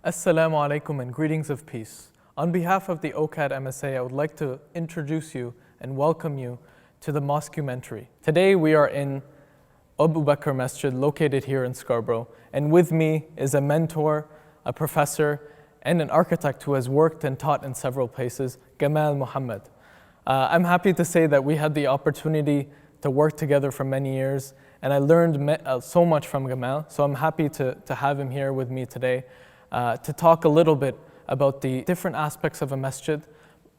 Assalamu alaikum and greetings of peace. On behalf of the OCAD MSA, I would like to introduce you and welcome you to the Mosquementary. Today we are in Abu Bakr Masjid, located here in Scarborough, and with me is a mentor, a professor, and an architect who has worked and taught in several places, Gamal Muhammad. I'm happy to say that we had the opportunity to work together for many years, and I learned so much from Gamal, so I'm happy to have him here with me today to talk a little bit about the different aspects of a masjid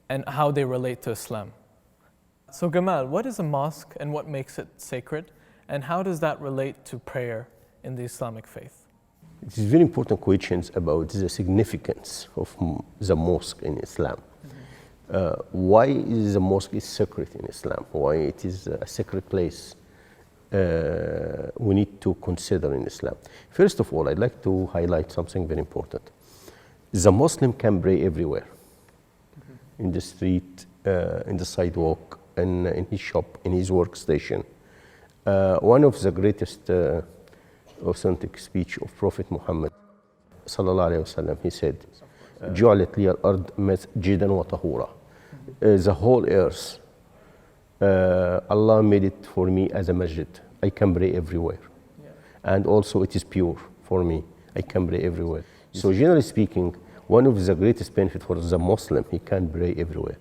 and how they relate to Islam. So Gamal, what is a mosque and what makes it sacred, and how does that relate to prayer in the Islamic faith? It is very important questions about the significance of the mosque in Islam. Why is the mosque sacred in Islam? Why it is a sacred place we need to consider in Islam. First of all, I'd like to highlight something very important. The Muslim can pray everywhere, in the street, in the sidewalk, in his shop, in his workstation. One of the greatest authentic speech of Prophet Muhammad sallallahu alaihi wasallam, he said, "جعلت لي الأرض مسجدا وطهورا." The whole earth, Allah made it for me as a masjid. I can pray everywhere. And also it is pure for me. I can pray everywhere. So generally speaking, one of the greatest benefits for the Muslim, he can pray everywhere.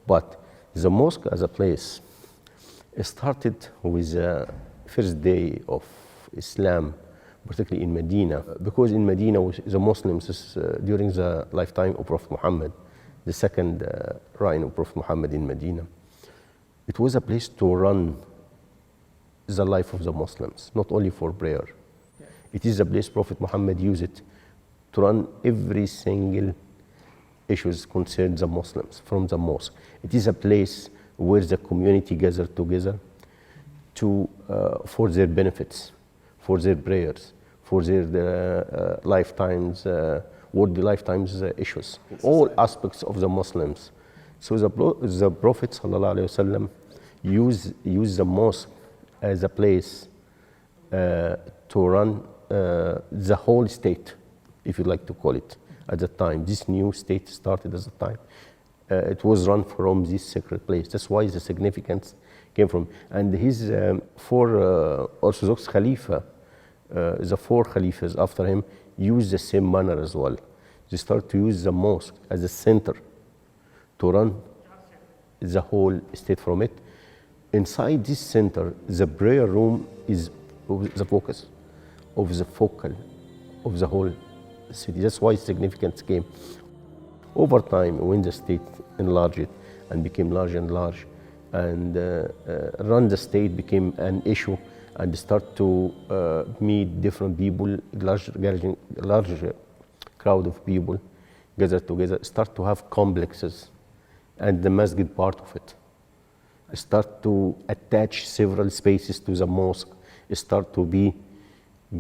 But the mosque as a place started with the first day of Islam, particularly in Medina, because in Medina the Muslims during the lifetime of Prophet Muhammad, the second reign of Prophet Muhammad in Medina, it was a place to run the life of the Muslims, not only for prayer. It is a place Prophet Muhammad used it to run every single issues concerned the Muslims from the mosque. It is a place where the community gathered together for their benefits, for their prayers, for their lifetimes, worldly lifetimes issues, all aspects of the Muslims. So the Prophet ﷺ used the mosque as a place to run the whole state, if you like to call it, at the time. This new state started at the time. It was run from this sacred place. That's why the significance came from. And his four Orthodox Khalifa, the four Khalifas after him, used the same manner as well. They start to use the mosque as a center to run the whole state from it. Inside this center, the prayer room is the focus of the focal of the whole city. That's why significance came. Over time, when the state enlarged and became large and large, and run the state became an issue, and start to meet different people, large crowd of people gathered together, start to have complexes, and the masjid part of it. Start to attach several spaces to the mosque, start to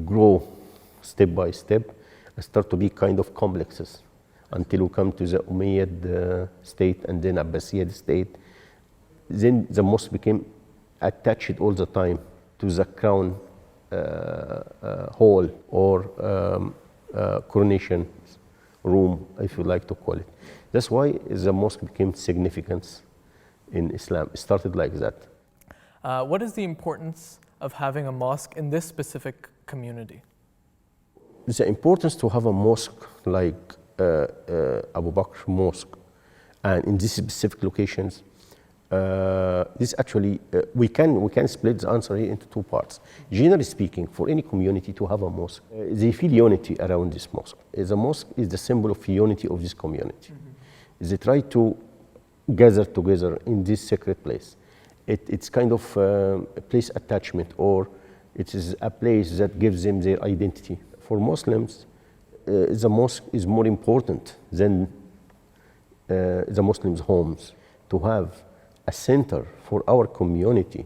grow step by step, start to be kind of complexes until we come to the Umayyad state and then Abbasid state. Then the mosque became attached all the time to the crown hall or coronation room, if you like to call it. That's why the mosque became significant in Islam. It started like that. What is the importance of having a mosque in this specific community? The importance to have a mosque like Abu Bakr Mosque, and in these specific locations, this actually, we can split the answer here into two parts. Generally speaking, for any community to have a mosque, they feel unity around this mosque. The mosque is the symbol of unity of this community. They try to gather together in this sacred place. It's kind of a place attachment, or it is a place that gives them their identity. For Muslims, the mosque is more important than the Muslims' homes. To have a center for our community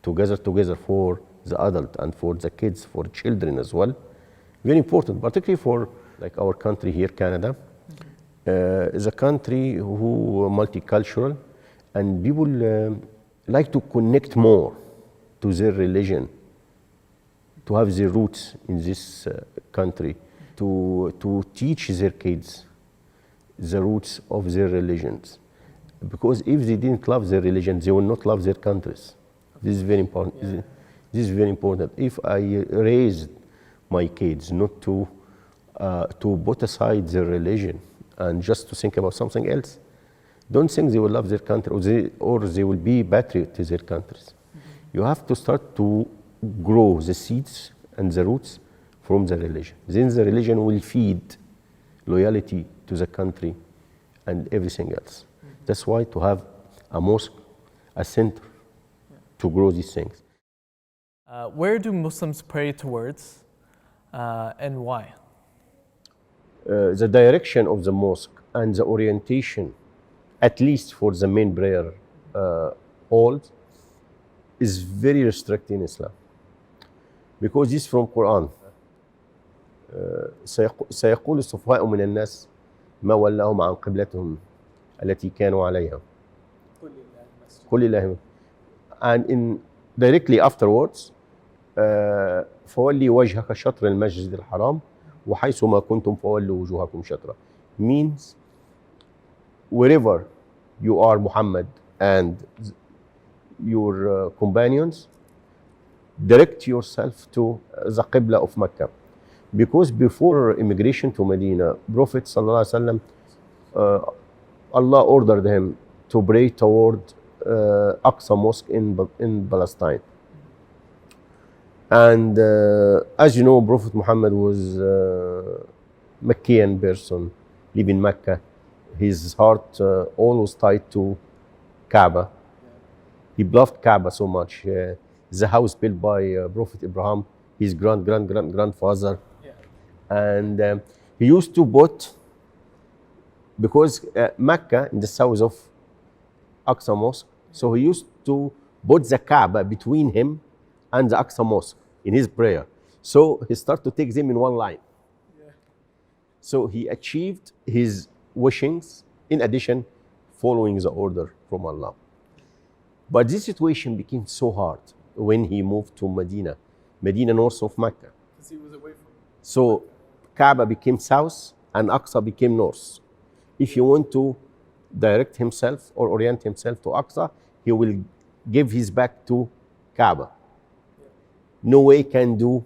to gather together for the adult and for the kids, for children as well, very important, particularly for like our country here, Canada. Is a country who are multicultural, and people like to connect more to their religion, to have their roots in this country, to teach their kids the roots of their religions. Because if they didn't love their religion, they will not love their countries. This is very important. Yeah. This is very important. If I raised my kids not to put aside their religion and just to think about something else, don't think they will love their country or they will be patriot to their countries. You have to start to grow the seeds and the roots from the religion. Then the religion will feed loyalty to the country and everything else. That's why to have a mosque, a center to grow these things. Where do Muslims pray towards and why? The direction of the mosque and the orientation, at least for the main prayer halls, is very restricted in Islam. Because this is from Quran. سيقول السفهاء من الناس ما ولاهم عن قبلتهم التي كانوا عليها. قل لله. And in directly afterwards فولي وجهك شطر المسجد الحرام وحيث ما كنتم فولوا وجوهكم شطرة. Means wherever you are, Muhammad and your companions, direct yourself to the Qibla of Mecca. Because before immigration to Medina, Prophet sallallahu alaihi wasallam, Allah ordered him to pray toward Aqsa Mosque in Palestine. And as you know, Prophet Muhammad was a Meccan person, living Mecca. His heart always tied to Kaaba. He loved Kaaba so much. The house built by Prophet Abraham, his grandfather. Yeah. And he used to put, because Mecca in the south of Aqsa Mosque, so he used to put the Kaaba between him and the Aqsa Mosque in his prayer. So he started to take them in one line. Yeah. So he achieved his wishings, in addition, following the order from Allah. But this situation became so hard when he moved to Medina north of Mecca. Because he was away from it. So Kaaba became south and Aqsa became north. If you want to direct himself or orient himself to Aqsa, he will give his back to Kaaba. Yeah. No way can do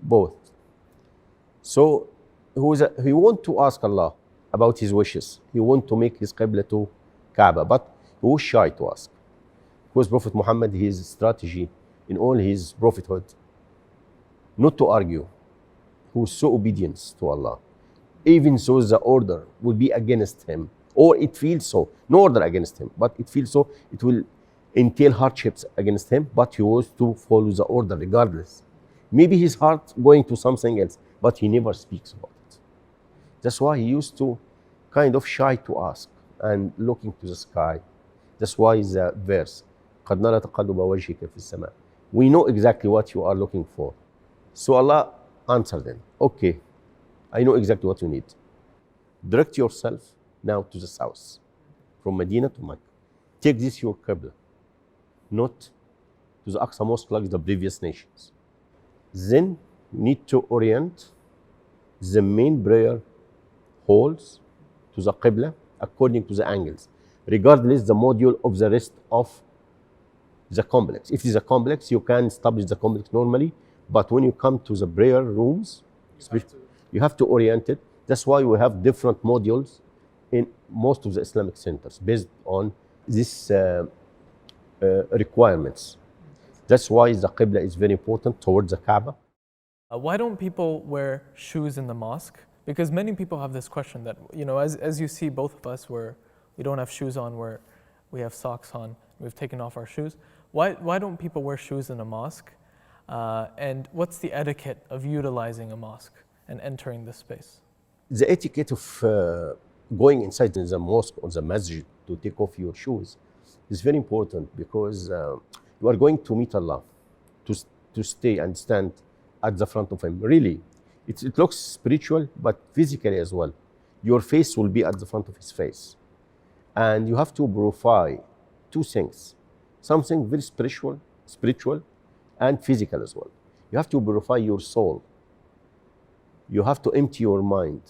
both. So he want to ask Allah about his wishes. He want to make his Qibla to Kaaba, but he was shy to ask. Because Prophet Muhammad, his strategy in all his prophethood, not to argue. He was so obedient to Allah. Even so, the order will be against him, or it feels so. No order against him, but it feels so. It will entail hardships against him, but he was to follow the order regardless. Maybe his heart going to something else, but he never speaks about it. That's why he used to kind of shy to ask and looking to the sky. That's why the verse, قَدْ نَرَى تَقَلُّبَ وَجْهِكَ فِي السَّمَاءِ. We know exactly what you are looking for. So Allah answered them, okay, I know exactly what you need. Direct yourself now to the south, from Medina to Mecca. Take this your Qibla, not to the Aqsa Mosque like the previous nations. Then you need to orient the main prayer halls to the Qibla according to the angles, regardless the module of the rest of the complex. If it is a complex, you can establish the complex normally, but when you come to the prayer rooms, you have to orient it. That's why we have different modules in most of the Islamic centers based on these requirements. That's why the Qibla is very important towards the Kaaba. Why don't people wear shoes in the mosque? Because many people have this question that, as you see both of us, where we don't have shoes on, where we have socks on, we've taken off our shoes. Why don't people wear shoes in a mosque? And what's the etiquette of utilizing a mosque and entering this space? The etiquette of going inside the mosque or the masjid to take off your shoes is very important, because you are going to meet Allah, to stay and stand at the front of Him. Really, it looks spiritual, but physically as well. Your face will be at the front of His face. And you have to purify two things, something very spiritual and physical as well. You have to purify your soul. You have to empty your mind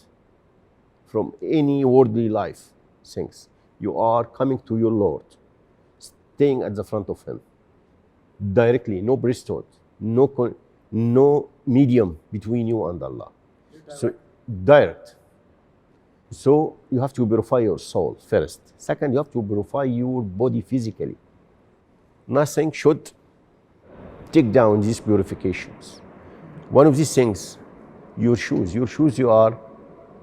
from any worldly life things. You are coming to your Lord, staying at the front of Him, directly, no priesthood, no medium between you and Allah. So direct. So you have to purify your soul first. Second, you have to purify your body physically. Nothing should take down these purifications. One of these things, your shoes. Your shoes, you are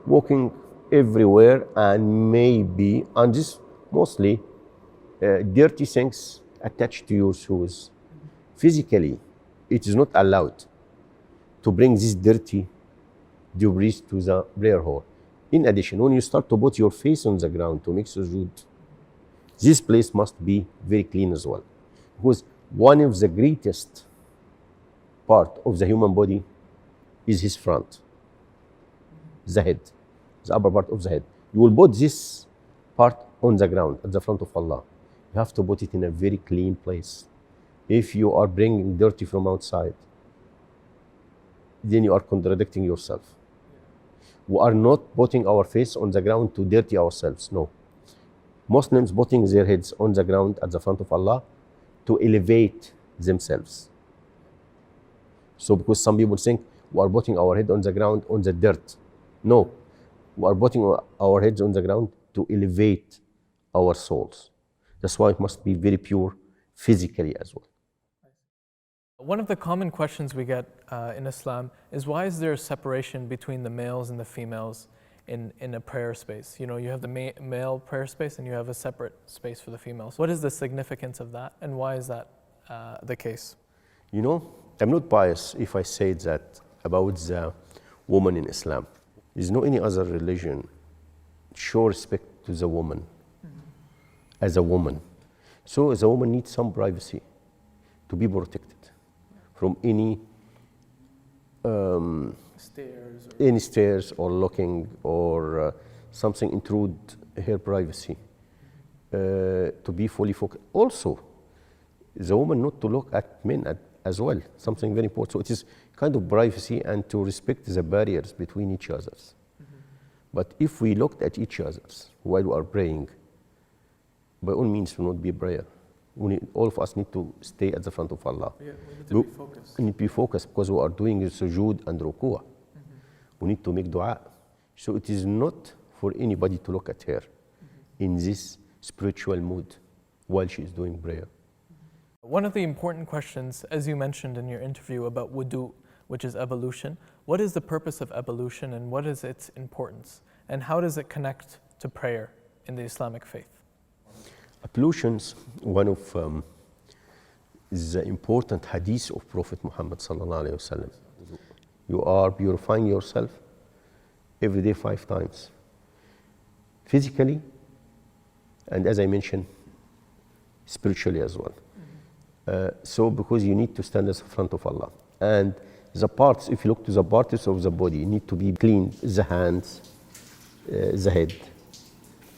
walking everywhere, and maybe, and this mostly dirty things attached to your shoes. Physically, it is not allowed to bring this dirty debris to the prayer hall. In addition, when you start to put your face on the ground to make sujood, this place must be very clean as well. Because one of the greatest part of the human body is his front, the head, the upper part of the head. You will put this part on the ground at the front of Allah. You have to put it in a very clean place. If you are bringing dirty from outside, then you are contradicting yourself. We are not putting our face on the ground to dirty ourselves, no. Muslims putting their heads on the ground at the front of Allah to elevate themselves. So because some people think we are putting our head on the ground on the dirt. No, we are putting our heads on the ground to elevate our souls. That's why it must be very pure physically as well. One of the common questions we get in Islam is, why is there a separation between the males and the females in a prayer space? You know, you have the male prayer space and you have a separate space for the females. What is the significance of that, and why is that the case? You know, I'm not biased if I say that about the woman in Islam. There's no any other religion show respect to the woman as a woman. So the woman needs some privacy to be protected from any stairs or looking or something intrude her privacy, to be fully focused. Also, the woman not to look at men as well, something very important. So it is kind of privacy and to respect the barriers between each others. But if we looked at each others while we are praying, by all means will not be prayer. All of us need to stay at the front of Allah. Yeah, we need to be focused. We need to be focused because we are doing sujood and ruku'ah. We need to make dua. So it is not for anybody to look at her in this spiritual mood while she is doing prayer. One of the important questions, as you mentioned in your interview about wudu, which is evolution, what is the purpose of evolution and what is its importance? And how does it connect to prayer in the Islamic faith? Ablutions, one of the important hadith of Prophet Muhammad sallallahu alaihi wasallam. You are purifying yourself every day 5 times, physically, and as I mentioned, spiritually as well. So because you need to stand in front of Allah, and the parts, if you look to the parts of the body, need to be clean: the hands, the head,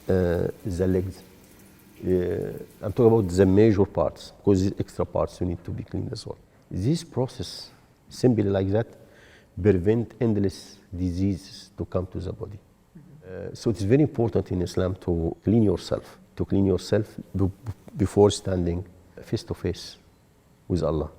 the legs. I'm talking about the major parts, because these extra parts you need to be cleaned as well. This process, simply like that, prevent endless diseases to come to the body. So it's very important in Islam to clean yourself before standing face to face with Allah.